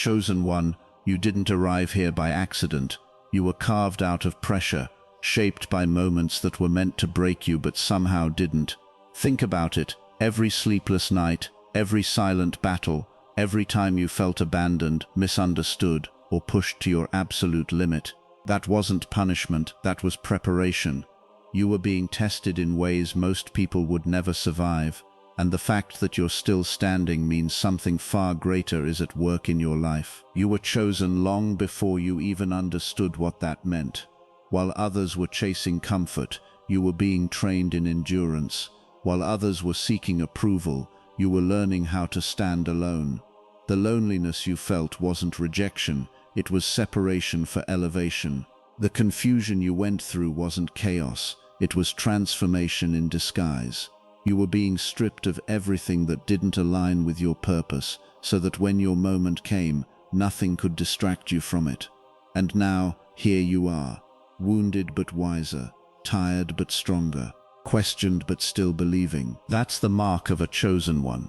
Chosen one, you didn't arrive here by accident. You were carved out of pressure, shaped by moments that were meant to break you but somehow didn't. Think about it. Every sleepless night, every silent battle, every time you felt abandoned, misunderstood, or pushed to your absolute limit. That wasn't punishment, that was preparation. You were being tested in ways most people would never survive, and the fact that you're still standing means something far greater is at work in your life. You were chosen long before you even understood what that meant. While others were chasing comfort, you were being trained in endurance. While others were seeking approval, you were learning how to stand alone. The loneliness you felt wasn't rejection, it was separation for elevation. The confusion you went through wasn't chaos, it was transformation in disguise. You were being stripped of everything that didn't align with your purpose, so that when your moment came, nothing could distract you from it. And now, here you are, wounded but wiser, tired but stronger, questioned but still believing. That's the mark of a chosen one.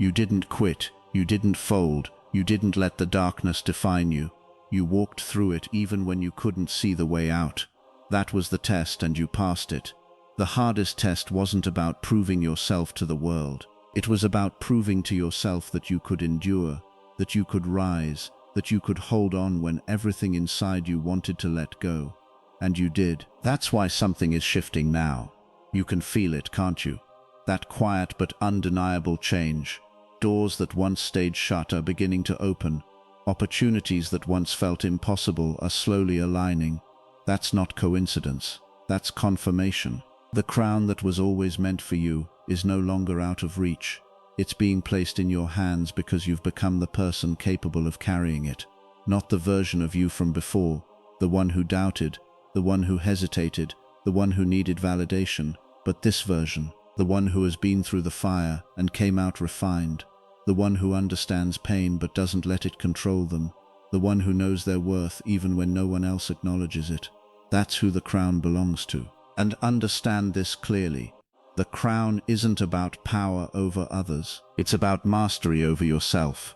You didn't quit, you didn't fold, you didn't let the darkness define you. You walked through it even when you couldn't see the way out. That was the test and you passed it. The hardest test wasn't about proving yourself to the world. It was about proving to yourself that you could endure, that you could rise, that you could hold on when everything inside you wanted to let go. And you did. That's why something is shifting now. You can feel it, can't you? That quiet but undeniable change. Doors that once stayed shut are beginning to open. Opportunities that once felt impossible are slowly aligning. That's not coincidence. That's confirmation. The crown that was always meant for you is no longer out of reach. It's being placed in your hands because you've become the person capable of carrying it. Not the version of you from before, the one who doubted, the one who hesitated, the one who needed validation, but this version, the one who has been through the fire and came out refined, the one who understands pain but doesn't let it control them, the one who knows their worth even when no one else acknowledges it. That's who the crown belongs to. And understand this clearly. The crown isn't about power over others. It's about mastery over yourself.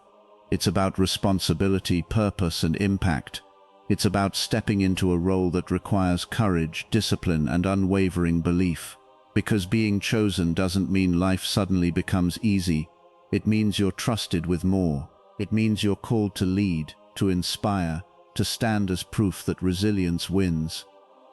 It's about responsibility, purpose, and impact. It's about stepping into a role that requires courage, discipline, and unwavering belief. Because being chosen doesn't mean life suddenly becomes easy. It means you're trusted with more. It means you're called to lead, to inspire, to stand as proof that resilience wins.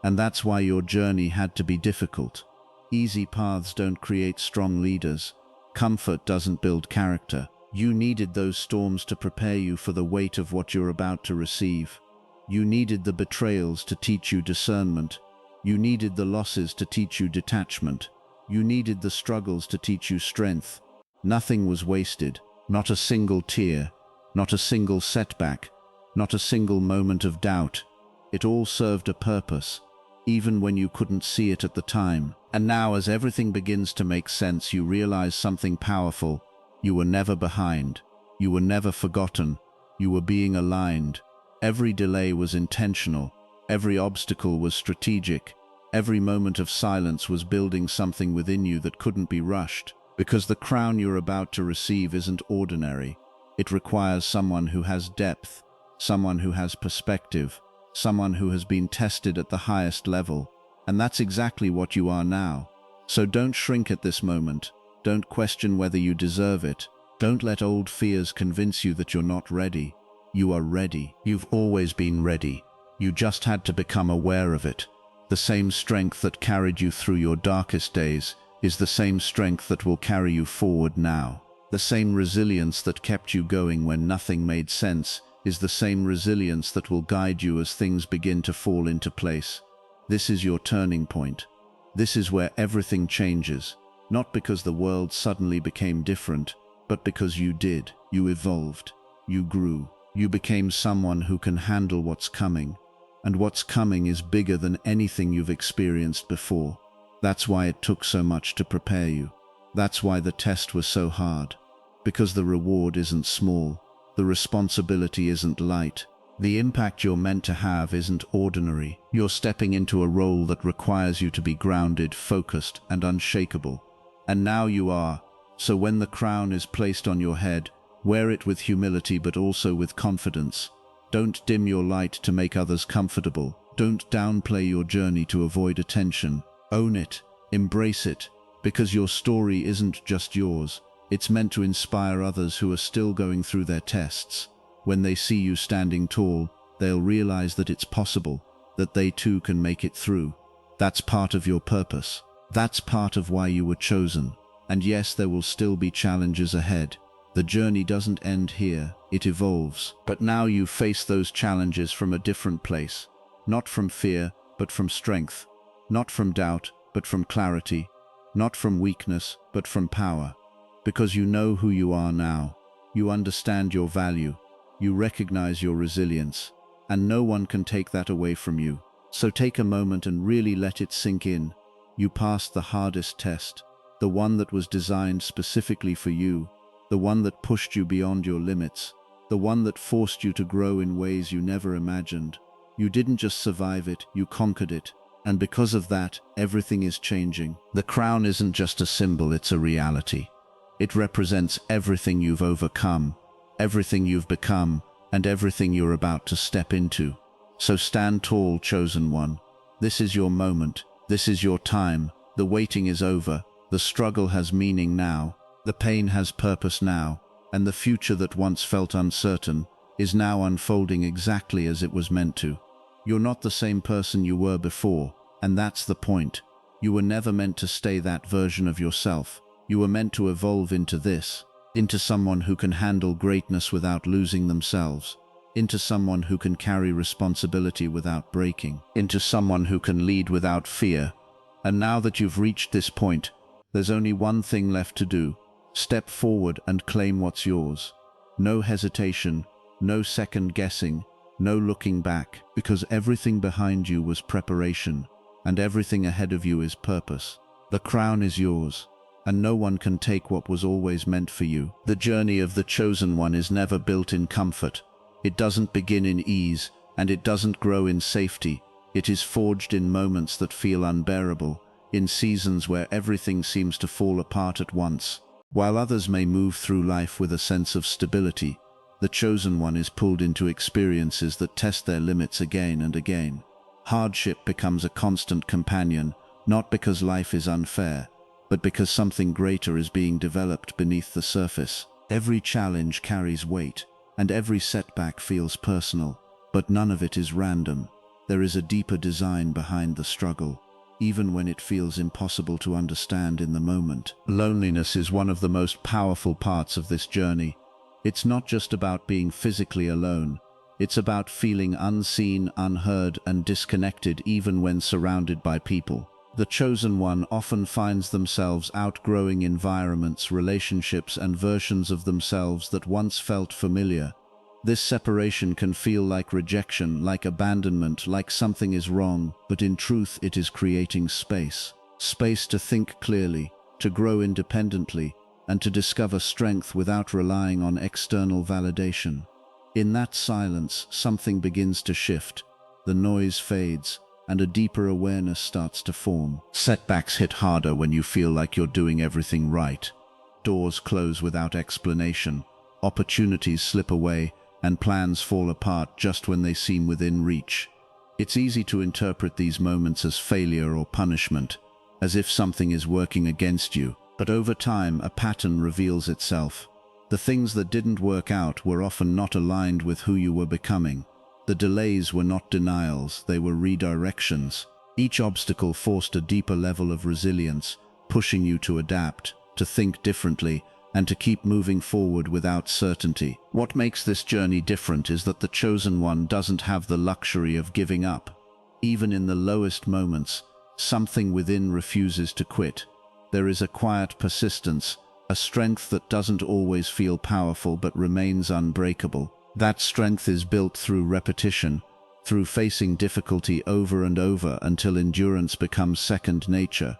And that's why your journey had to be difficult. Easy paths don't create strong leaders. Comfort doesn't build character. You needed those storms to prepare you for the weight of what you're about to receive. You needed the betrayals to teach you discernment. You needed the losses to teach you detachment. You needed the struggles to teach you strength. Nothing was wasted. Not a single tear. Not a single setback. Not a single moment of doubt. It all served a purpose, even when you couldn't see it at the time. And now, as everything begins to make sense, you realize something powerful. You were never behind. You were never forgotten. You were being aligned. Every delay was intentional. Every obstacle was strategic. Every moment of silence was building something within you that couldn't be rushed. Because the crown you're about to receive isn't ordinary. It requires someone who has depth, someone who has perspective, someone who has been tested at the highest level. And that's exactly what you are now. So don't shrink at this moment. Don't question whether you deserve it. Don't let old fears convince you that you're not ready. You are ready. You've always been ready. You just had to become aware of it. The same strength that carried you through your darkest days is the same strength that will carry you forward now. The same resilience that kept you going when nothing made sense is the same resilience that will guide you as things begin to fall into place. This is your turning point. This is where everything changes, not because the world suddenly became different, but because you did. You evolved. You grew. You became someone who can handle what's coming. And what's coming is bigger than anything you've experienced before. That's why it took so much to prepare you. That's why the test was so hard. Because the reward isn't small. The responsibility isn't light. The impact you're meant to have isn't ordinary. You're stepping into a role that requires you to be grounded, focused, and unshakable. And now you are. So when the crown is placed on your head, Wear it with humility but also with confidence. Don't dim your light to make others comfortable. Don't downplay your journey to avoid attention. Own it, embrace it, because your story isn't just yours. It's meant to inspire others who are still going through their tests. When they see you standing tall, they'll realize that it's possible, that they too can make it through. That's part of your purpose. That's part of why you were chosen. And yes, there will still be challenges ahead. The journey doesn't end here, it evolves. But now you face those challenges from a different place. Not from fear, but from strength. Not from doubt, but from clarity. Not from weakness, but from power. Because you know who you are now. You understand your value. You recognize your resilience. And no one can take that away from you. So take a moment and really let it sink in. You passed the hardest test. The one that was designed specifically for you. The one that pushed you beyond your limits. The one that forced you to grow in ways you never imagined. You didn't just survive it, you conquered it. And because of that, everything is changing. The crown isn't just a symbol, it's a reality. It represents everything you've overcome, everything you've become, and everything you're about to step into. So stand tall, chosen one. This is your moment. This is your time. The waiting is over. The struggle has meaning now. The pain has purpose now. And the future that once felt uncertain is now unfolding exactly as it was meant to. You're not the same person you were before, and that's the point. You were never meant to stay that version of yourself. You were meant to evolve into this, into someone who can handle greatness without losing themselves, into someone who can carry responsibility without breaking, into someone who can lead without fear. And now that you've reached this point, there's only one thing left to do. Step forward and claim what's yours. No hesitation, no second guessing, no looking back, because everything behind you was preparation, and everything ahead of you is purpose. The crown is yours, and no one can take what was always meant for you. The journey of the chosen one is never built in comfort. It doesn't begin in ease, and it doesn't grow in safety. It is forged in moments that feel unbearable, in seasons where everything seems to fall apart at once. While others may move through life with a sense of stability, the chosen one is pulled into experiences that test their limits again and again. Hardship becomes a constant companion, not because life is unfair, but because something greater is being developed beneath the surface. Every challenge carries weight, and every setback feels personal, but none of it is random. There is a deeper design behind the struggle, even when it feels impossible to understand in the moment. Loneliness is one of the most powerful parts of this journey. It's not just about being physically alone. It's about feeling unseen, unheard, and disconnected even when surrounded by people. The chosen one often finds themselves outgrowing environments, relationships, and versions of themselves that once felt familiar. This separation can feel like rejection, like abandonment, like something is wrong, but in truth it is creating space. Space to think clearly, to grow independently, and to discover strength without relying on external validation. In that silence, something begins to shift. The noise fades, and a deeper awareness starts to form. Setbacks hit harder when you feel like you're doing everything right. Doors close without explanation. Opportunities slip away, and plans fall apart just when they seem within reach. It's easy to interpret these moments as failure or punishment, as if something is working against you. But over time, a pattern reveals itself. The things that didn't work out were often not aligned with who you were becoming. The delays were not denials, they were redirections. Each obstacle forced a deeper level of resilience, pushing you to adapt, to think differently, and to keep moving forward without certainty. What makes this journey different is that the chosen one doesn't have the luxury of giving up. Even in the lowest moments, something within refuses to quit. There is a quiet persistence, a strength that doesn't always feel powerful but remains unbreakable. That strength is built through repetition, through facing difficulty over and over until endurance becomes second nature.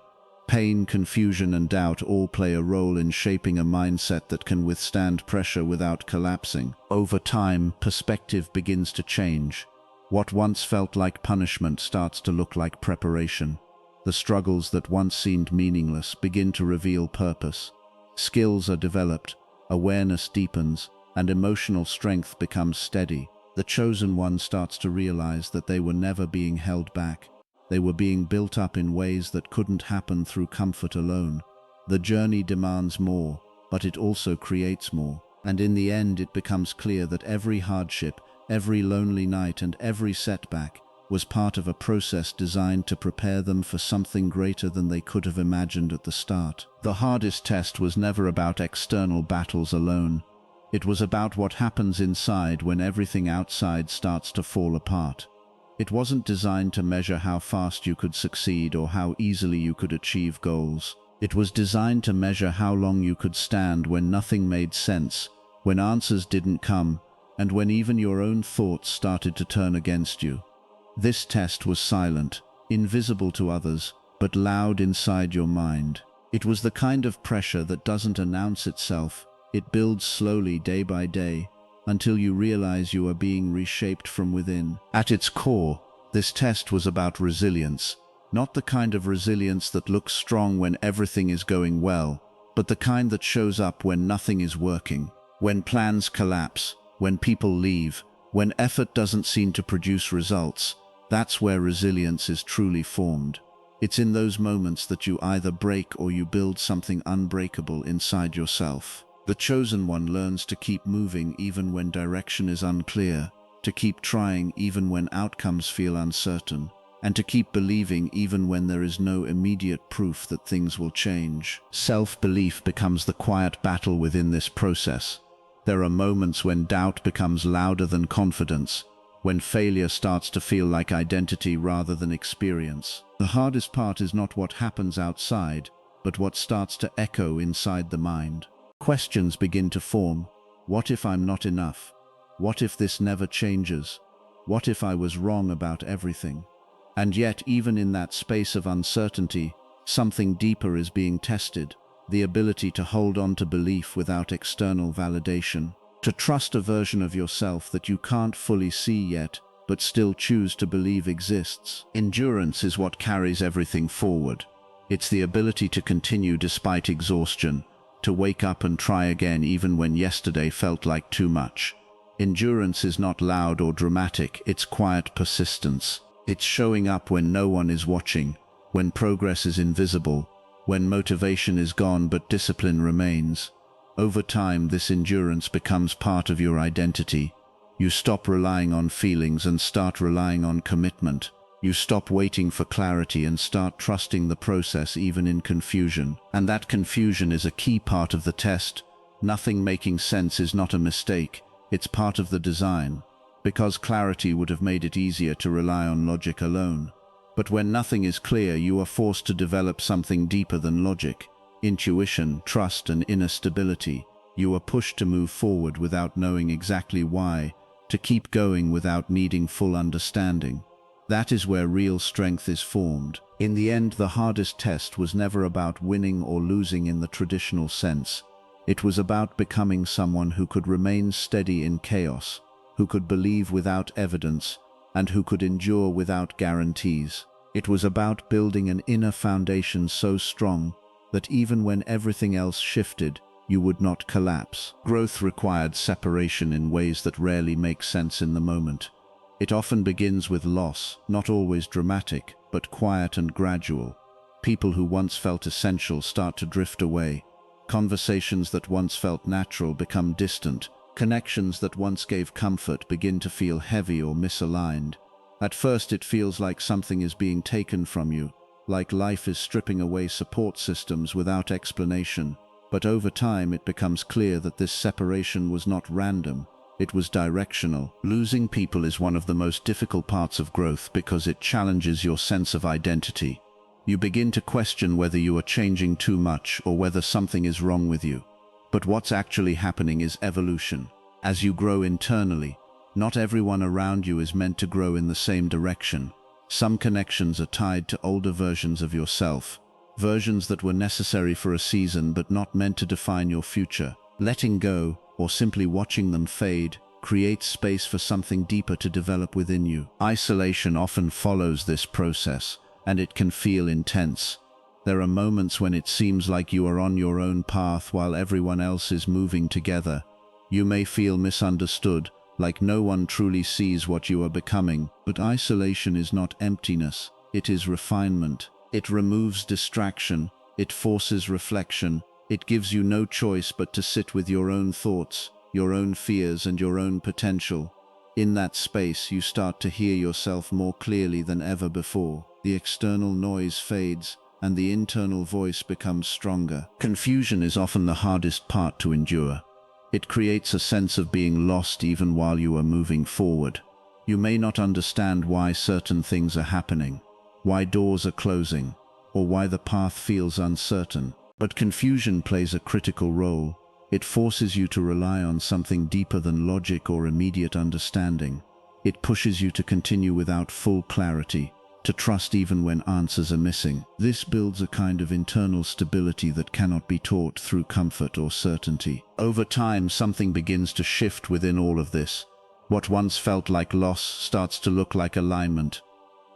Pain, confusion, and doubt all play a role in shaping a mindset that can withstand pressure without collapsing. Over time, perspective begins to change. What once felt like punishment starts to look like preparation. The struggles that once seemed meaningless begin to reveal purpose. Skills are developed, awareness deepens, and emotional strength becomes steady. The chosen one starts to realize that they were never being held back. They were being built up in ways that couldn't happen through comfort alone. The journey demands more, but it also creates more. And in the end, it becomes clear that every hardship, every lonely night, and every setback was part of a process designed to prepare them for something greater than they could have imagined at the start. The hardest test was never about external battles alone. It was about what happens inside when everything outside starts to fall apart. It wasn't designed to measure how fast you could succeed or how easily you could achieve goals. It was designed to measure how long you could stand when nothing made sense, when answers didn't come, and when even your own thoughts started to turn against you. This test was silent, invisible to others, but loud inside your mind. It was the kind of pressure that doesn't announce itself. It builds slowly, day by day, until you realize you are being reshaped from within. At its core, this test was about resilience, not the kind of resilience that looks strong when everything is going well, but the kind that shows up when nothing is working, when plans collapse, when people leave, when effort doesn't seem to produce results. That's where resilience is truly formed. It's in those moments that you either break or you build something unbreakable inside yourself. The chosen one learns to keep moving even when direction is unclear, to keep trying even when outcomes feel uncertain, and to keep believing even when there is no immediate proof that things will change. Self-belief becomes the quiet battle within this process. There are moments when doubt becomes louder than confidence, when failure starts to feel like identity rather than experience. The hardest part is not what happens outside, but what starts to echo inside the mind. Questions begin to form. What if I'm not enough? What if this never changes? What if I was wrong about everything? And yet, even in that space of uncertainty, something deeper is being tested. The ability to hold on to belief without external validation. To trust a version of yourself that you can't fully see yet, but still choose to believe exists. Endurance is what carries everything forward. It's the ability to continue despite exhaustion, to wake up and try again even when yesterday felt like too much. Endurance is not loud or dramatic, it's quiet persistence. It's showing up when no one is watching, when progress is invisible, when motivation is gone but discipline remains. Over time, this endurance becomes part of your identity. You stop relying on feelings and start relying on commitment. You stop waiting for clarity and start trusting the process even in confusion. And that confusion is a key part of the test. Nothing making sense is not a mistake. It's part of the design. Because clarity would have made it easier to rely on logic alone. But when nothing is clear, you are forced to develop something deeper than logic. Intuition, trust, and inner stability. You are pushed to move forward without knowing exactly why, to keep going without needing full understanding. That is where real strength is formed. In the end, the hardest test was never about winning or losing in the traditional sense. It was about becoming someone who could remain steady in chaos, who could believe without evidence, and who could endure without guarantees. It was about building an inner foundation so strong that even when everything else shifted, you would not collapse. Growth required separation in ways that rarely make sense in the moment. It often begins with loss, not always dramatic, but quiet and gradual. People who once felt essential start to drift away. Conversations that once felt natural become distant. Connections that once gave comfort begin to feel heavy or misaligned. At first, it feels like something is being taken from you, like life is stripping away support systems without explanation. But over time, it becomes clear that this separation was not random. It was directional. Losing people is one of the most difficult parts of growth because it challenges your sense of identity. You begin to question whether you are changing too much or whether something is wrong with you. But what's actually happening is evolution. As you grow internally, not everyone around you is meant to grow in the same direction. Some connections are tied to older versions of yourself, versions that were necessary for a season but not meant to define your future. Letting go, or simply watching them fade, creates space for something deeper to develop within you. Isolation often follows this process, and it can feel intense. There are moments when it seems like you are on your own path while everyone else is moving together. You may feel misunderstood, like no one truly sees what you are becoming, but isolation is not emptiness, it is refinement. It removes distraction, it forces reflection, it gives you no choice but to sit with your own thoughts, your own fears and your own potential. In that space, you start to hear yourself more clearly than ever before. The external noise fades, and the internal voice becomes stronger. Confusion is often the hardest part to endure. It creates a sense of being lost even while you are moving forward. You may not understand why certain things are happening, why doors are closing, or why the path feels uncertain. But confusion plays a critical role. It forces you to rely on something deeper than logic or immediate understanding. It pushes you to continue without full clarity, to trust even when answers are missing. This builds a kind of internal stability that cannot be taught through comfort or certainty. Over time, something begins to shift within all of this. What once felt like loss starts to look like alignment.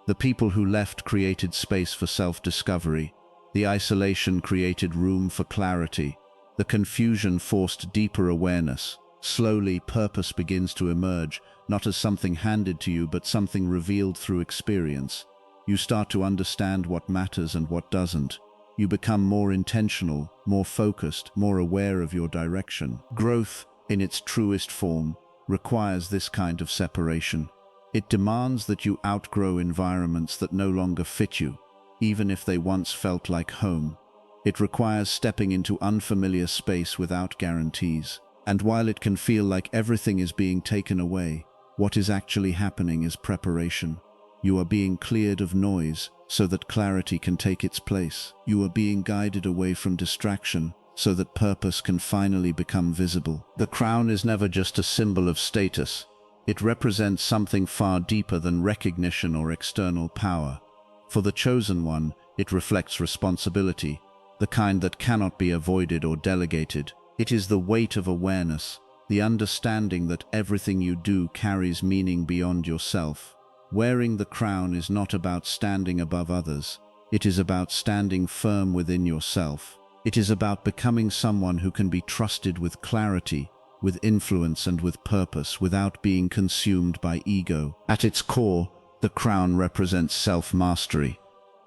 The people who left created space for self-discovery. The isolation created room for clarity. The confusion forced deeper awareness. Slowly, purpose begins to emerge, not as something handed to you, but something revealed through experience. You start to understand what matters and what doesn't. You become more intentional, more focused, more aware of your direction. Growth, in its truest form, requires this kind of separation. It demands that you outgrow environments that no longer fit you, even if they once felt like home. It requires stepping into unfamiliar space without guarantees. And while it can feel like everything is being taken away, what is actually happening is preparation. You are being cleared of noise so that clarity can take its place. You are being guided away from distraction so that purpose can finally become visible. The crown is never just a symbol of status. It represents something far deeper than recognition or external power. For the chosen one, it reflects responsibility, the kind that cannot be avoided or delegated. It is the weight of awareness, the understanding that everything you do carries meaning beyond yourself. Wearing the crown is not about standing above others. It is about standing firm within yourself. It is about becoming someone who can be trusted with clarity, with influence and with purpose, without being consumed by ego. At its core, the crown represents self-mastery.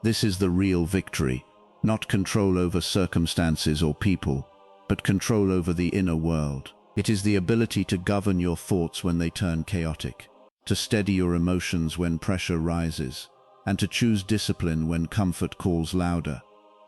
This is the real victory, not control over circumstances or people, but control over the inner world. It is the ability to govern your thoughts when they turn chaotic, to steady your emotions when pressure rises, and to choose discipline when comfort calls louder.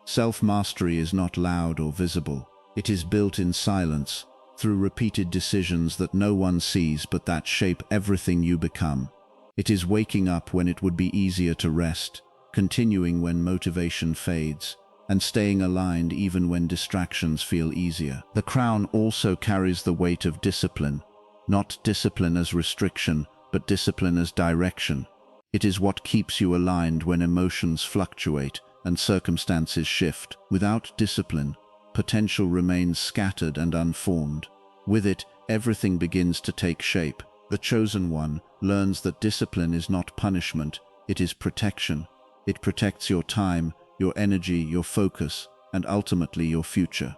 Self-mastery is not loud or visible. It is built in silence, through repeated decisions that no one sees but that shape everything you become. It is waking up when it would be easier to rest, continuing when motivation fades, and staying aligned even when distractions feel easier. The crown also carries the weight of discipline, not discipline as restriction, but discipline as direction. It is what keeps you aligned when emotions fluctuate and circumstances shift. Without discipline, potential remains scattered and unformed. With it, everything begins to take shape. The chosen one learns that discipline is not punishment, it is protection. It protects your time, your energy, your focus, and ultimately your future.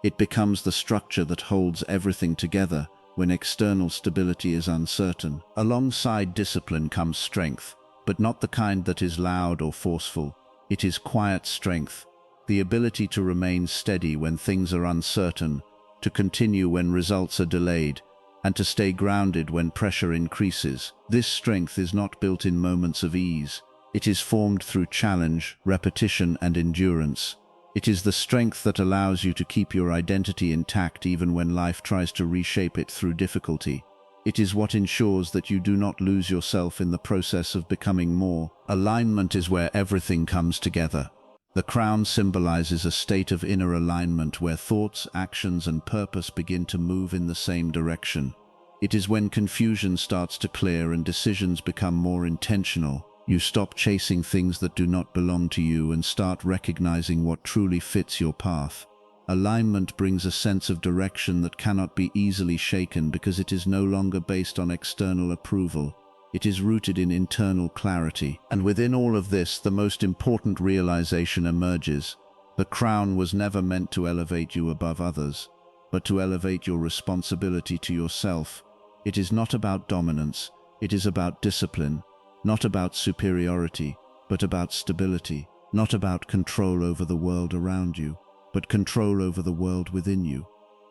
It becomes the structure that holds everything together when external stability is uncertain. Alongside discipline comes strength, but not the kind that is loud or forceful. It is quiet strength, the ability to remain steady when things are uncertain, to continue when results are delayed, and to stay grounded when pressure increases. This strength is not built in moments of ease. It is formed through challenge, repetition, and endurance. It is the strength that allows you to keep your identity intact even when life tries to reshape it through difficulty. It is what ensures that you do not lose yourself in the process of becoming more. Alignment is where everything comes together. The crown symbolizes a state of inner alignment where thoughts, actions, and purpose begin to move in the same direction. It is when confusion starts to clear and decisions become more intentional. You stop chasing things that do not belong to you and start recognizing what truly fits your path. Alignment brings a sense of direction that cannot be easily shaken because it is no longer based on external approval. It is rooted in internal clarity. And within all of this, the most important realization emerges. The crown was never meant to elevate you above others. but to elevate your responsibility to yourself. It is not about dominance, it is about discipline, not about superiority, but about stability, not about control over the world around you, but control over the world within you.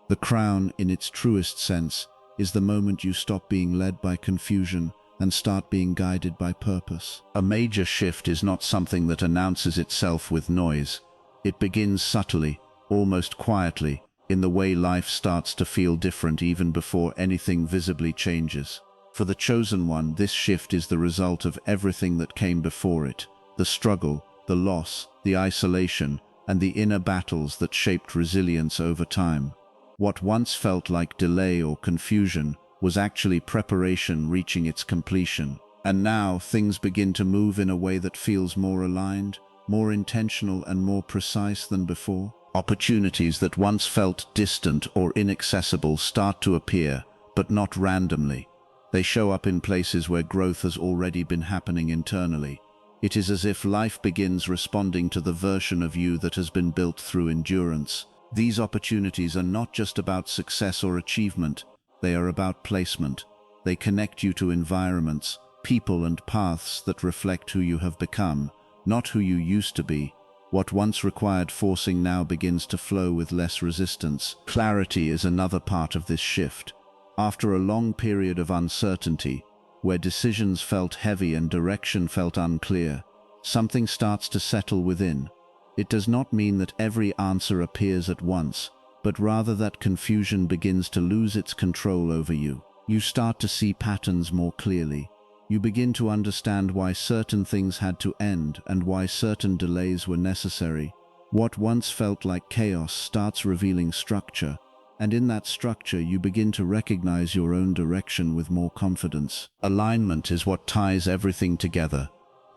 The crown, in its truest sense, is the moment you stop being led by confusion and start being guided by purpose. A major shift is not something that announces itself with noise. It begins subtly, almost quietly, in the way life starts to feel different even before anything visibly changes. For the chosen one, this shift is the result of everything that came before it: the struggle, the loss, the isolation, and the inner battles that shaped resilience over time. What once felt like delay or confusion was actually preparation reaching its completion. And now things begin to move in a way that feels more aligned, more intentional, and more precise than before. Opportunities that once felt distant or inaccessible start to appear, but not randomly. They show up in places where growth has already been happening internally. It is as if life begins responding to the version of you that has been built through endurance. These opportunities are not just about success or achievement, they are about placement. They connect you to environments, people, and paths that reflect who you have become, not who you used to be. What once required forcing now begins to flow with less resistance. Clarity is another part of this shift. After a long period of uncertainty, where decisions felt heavy and direction felt unclear, something starts to settle within. It does not mean that every answer appears at once, but rather that confusion begins to lose its control over you. You start to see patterns more clearly. You begin to understand why certain things had to end and why certain delays were necessary. What once felt like chaos starts revealing structure, and in that structure you begin to recognize your own direction with more confidence. Alignment is what ties everything together.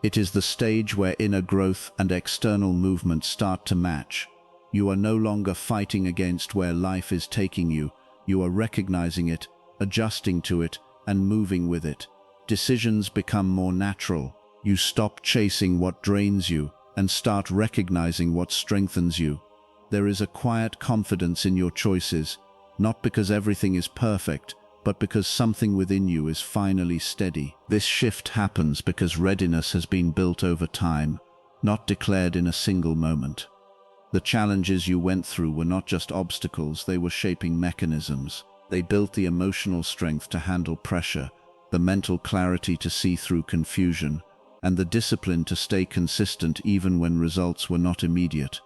It is the stage where inner growth and external movement start to match. You are no longer fighting against where life is taking you. You are recognizing it, adjusting to it, and moving with it. Decisions become more natural. You stop chasing what drains you and start recognizing what strengthens you. There is a quiet confidence in your choices, not because everything is perfect, but because something within you is finally steady. This shift happens because readiness has been built over time, not declared in a single moment. The challenges you went through were not just obstacles, they were shaping mechanisms. They built the emotional strength to handle pressure, the mental clarity to see through confusion, and the discipline to stay consistent even when results were not immediate.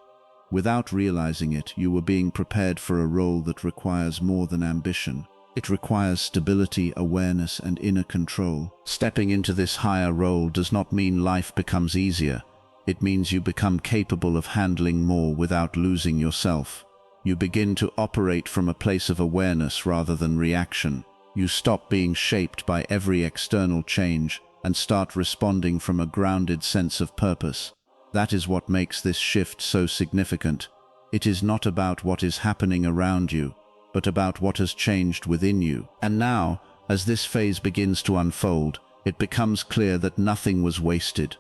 Without realizing it, you were being prepared for a role that requires more than ambition. It requires stability, awareness, and inner control. Stepping into this higher role does not mean life becomes easier. It means you become capable of handling more without losing yourself. You begin to operate from a place of awareness rather than reaction. You stop being shaped by every external change and start responding from a grounded sense of purpose. That is what makes this shift so significant. It is not about what is happening around you, but about what has changed within you. And now, as this phase begins to unfold, it becomes clear that nothing was wasted.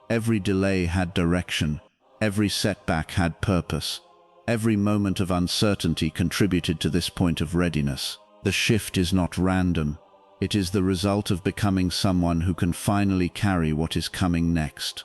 Every delay had direction. Every setback had purpose. Every moment of uncertainty contributed to this point of readiness. The shift is not random. It is the result of becoming someone who can finally carry what is coming next.